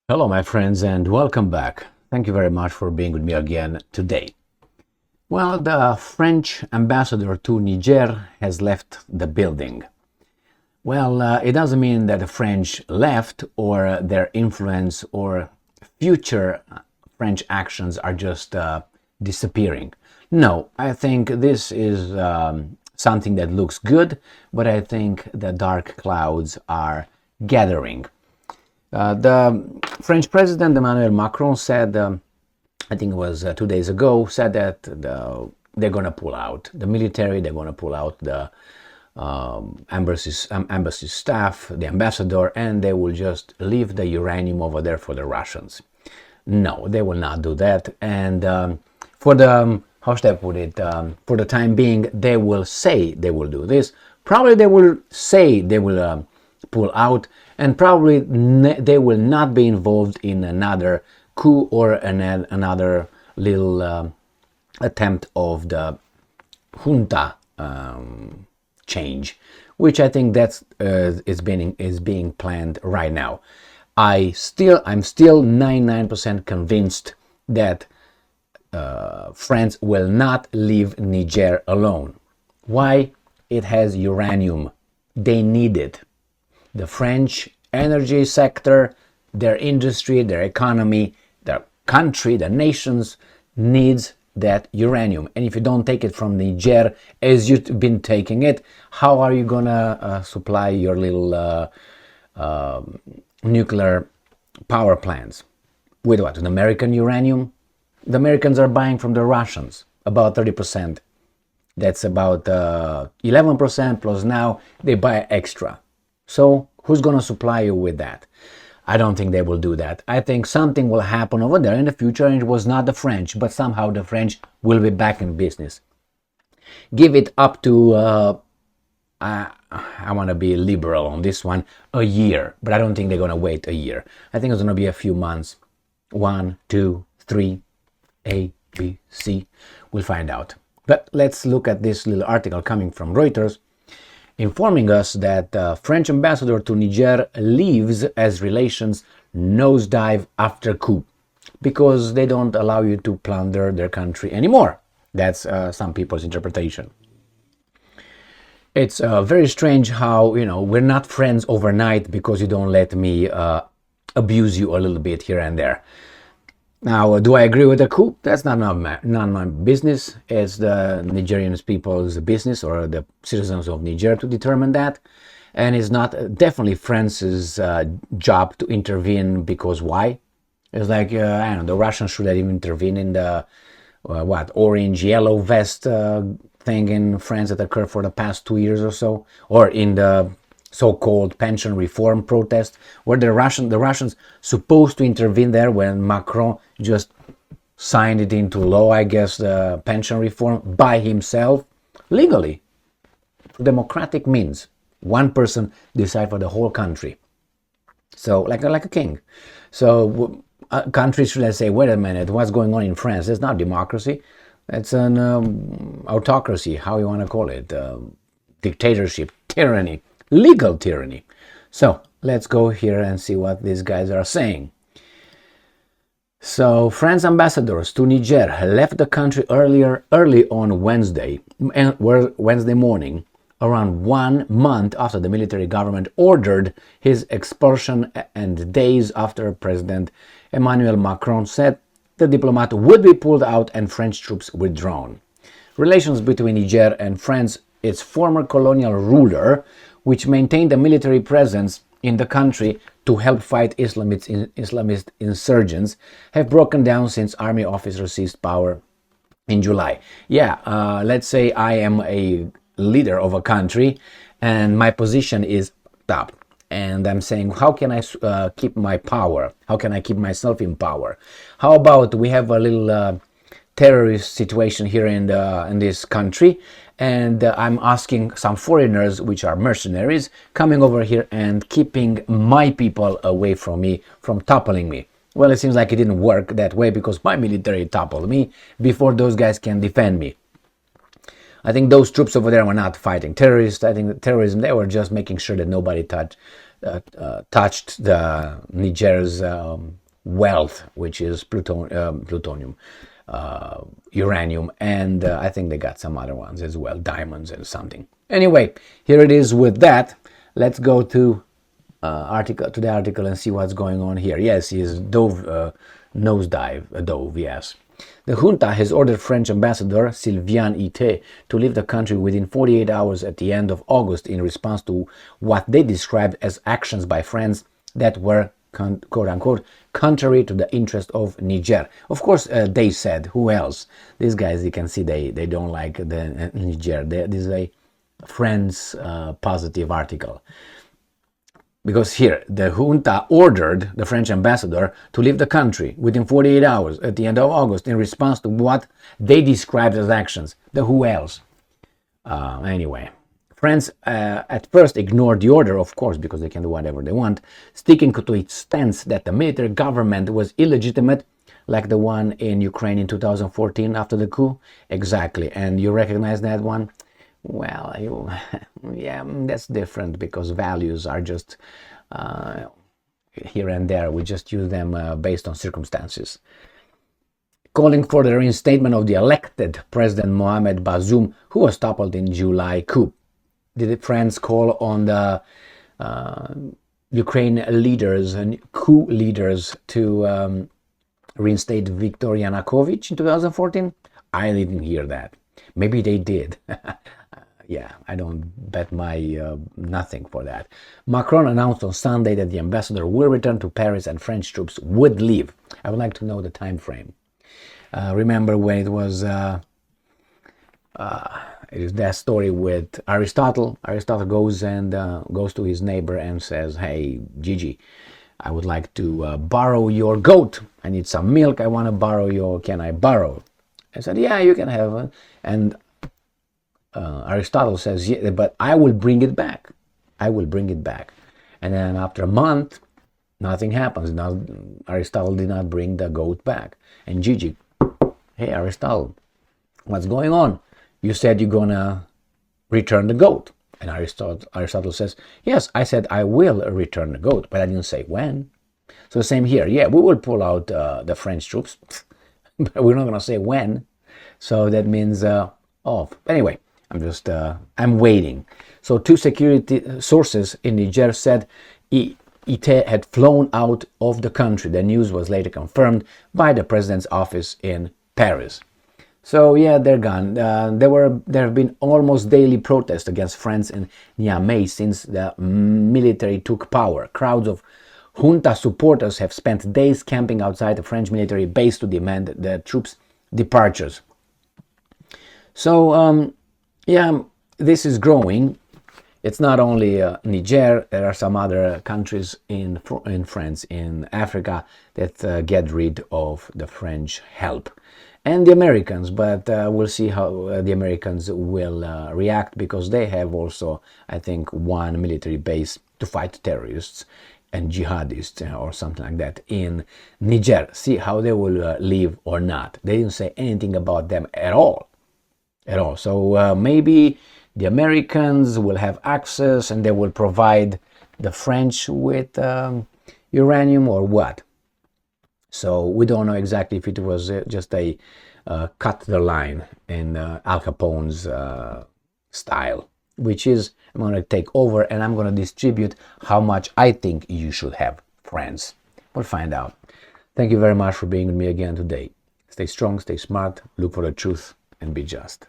Hello, my friends, and welcome back. Thank you very much for being with me again today. Well, the French ambassador to Niger has left the building. Well, it doesn't mean that the French left or their influence or future French actions are just disappearing. No, I think this is something that looks good, but I think the dark clouds are gathering. The French President Emmanuel Macron said, I think it was 2 days ago, said that they're going to pull out the military, they're going to pull out the embassy staff, the ambassador, and they will just leave the uranium over there for the Russians. No, they will not do that. And for the, how should I put it, for the time being, they will say they will do this. Probably they will say they will pull out, and probably they will not be involved in another coup or another little attempt of the junta change, which I think that's is being planned right now. I'm still 99% convinced that France will not leave Niger alone. Why? It has uranium. They need it. The French energy sector, their industry, their economy, their country, the nations needs that uranium. And if you don't take it from Niger as you've been taking it, how are you gonna supply your little nuclear power plants? With what? An American uranium? The Americans are buying from the Russians about 30%. That's about 11% plus now they buy extra. So who's going to supply you with that? I don't think they will do that. I think something will happen over there in the future, and it was not the French, but somehow the French will be back in business. Give it up to, I want to be liberal on this one, a year, but I don't think they're going to wait a year. I think it's going to be a few months. 1, 2, 3, A, B, C. We'll find out. But let's look at this little article coming from Reuters, informing us that the French ambassador to Niger leaves as relations nosedive after coup because they don't allow you to plunder their country anymore. That's some people's interpretation. It's very strange how, we're not friends overnight because you don't let me abuse you a little bit here and there. Now, do I agree with the coup? That's not my business. It's the Nigerian people's business, or the citizens of Niger, to determine that. And it's not definitely France's job to intervene, because why? It's like, I don't know, the Russians should have intervened in the, orange, yellow vest thing in France that occurred for the past 2 years or so, or in the so-called pension reform protest, where the Russians supposed to intervene there when Macron just signed it into law, I guess, the pension reform by himself, legally, through democratic means. One person decide for the whole country. So, like a king. So, countries should say, wait a minute, what's going on in France? It's not democracy. It's an autocracy, how you want to call it, dictatorship, tyranny. Legal tyranny. So let's go here and see what these guys are saying. So France ambassadors to Niger left the country early on Wednesday morning, around 1 month after the military government ordered his expulsion, and days after President Emmanuel Macron said the diplomat would be pulled out and French troops withdrawn. Relations between Niger and France, its former colonial ruler, which maintained a military presence in the country to help fight Islamist insurgents, have broken down since army officers seized power in July. Let's say I am a leader of a country and my position is top. And I'm saying, how can I keep my power? How can I keep myself in power? How about we have a little terrorist situation here in this country, and I'm asking some foreigners, which are mercenaries, coming over here and keeping my people away from me, from toppling me. Well, it seems like it didn't work that way, because my military toppled me before those guys can defend me. I think those troops over there were not fighting terrorists. I think terrorism, they were just making sure that nobody touched the Niger's wealth, which is plutonium, uranium, and I think they got some other ones as well, diamonds and something. Anyway, here it is with that. Let's go to the article and see what's going on here. Yes, he is dove nosedive, a dove, yes. The junta has ordered French ambassador Sylvain Ité to leave the country within 48 hours at the end of August in response to what they described as actions by France that were, quote-unquote, contrary to the interest of Niger. Of course, they said. Who else? These guys, you can see they don't like the Niger. This is a France positive article. Because here, the junta ordered the French ambassador to leave the country within 48 hours at the end of August in response to what they described as actions. The who else? Anyway, France at first ignored the order, of course, because they can do whatever they want, sticking to its stance that the military government was illegitimate, like the one in Ukraine in 2014 after the coup. Exactly. And you recognize that one? Well, yeah, that's different because values are just here and there. We just use them based on circumstances. Calling for the reinstatement of the elected President Mohamed Bazoum, who was toppled in July coup. Did France call on the Ukraine leaders and coup leaders to reinstate Viktor Yanukovych in 2014? I didn't hear that. Maybe they did. Yeah, I don't bet my nothing for that. Macron announced on Sunday that the ambassador will return to Paris and French troops would leave. I would like to know the time frame. Remember when it was it is that story with Aristotle. Aristotle goes to his neighbor and says, "Hey, Gigi, I would like to borrow your goat. I need some milk. I want to borrow your. Can I borrow?" I said, "Yeah, you can have it." And Aristotle says, "Yeah, but I will bring it back. I will bring it back." And then after a month, nothing happens. Now Aristotle did not bring the goat back. And Gigi, "Hey, Aristotle, what's going on? You said you're gonna return the goat." And Aristotle says, "Yes, I said I will return the goat, but I didn't say when." So same here. Yeah, we will pull out the French troops, but we're not gonna say when. So that means off. Anyway, I'm waiting. So two security sources in Niger said Ité had flown out of the country. The news was later confirmed by the president's office in Paris. So yeah, they're gone. There have been almost daily protests against France in Niamey since the military took power. Crowds of junta supporters have spent days camping outside the French military base to demand the troops' departures. So yeah, this is growing. It's not only Niger. There are some other countries in France, in Africa, that get rid of the French help. And the Americans, but we'll see how the Americans will react, because they have also, I think, one military base to fight terrorists and jihadists or something like that in Niger. See how they will leave or not. They didn't say anything about them at all. So maybe the Americans will have access and they will provide the French with uranium or what. So we don't know exactly if it was just a cut the line in Al Capone's style, which is, I'm going to take over and I'm going to distribute how much I think you should have, friends. We'll find out. Thank you very much for being with me again today. Stay strong, stay smart, look for the truth, and be just.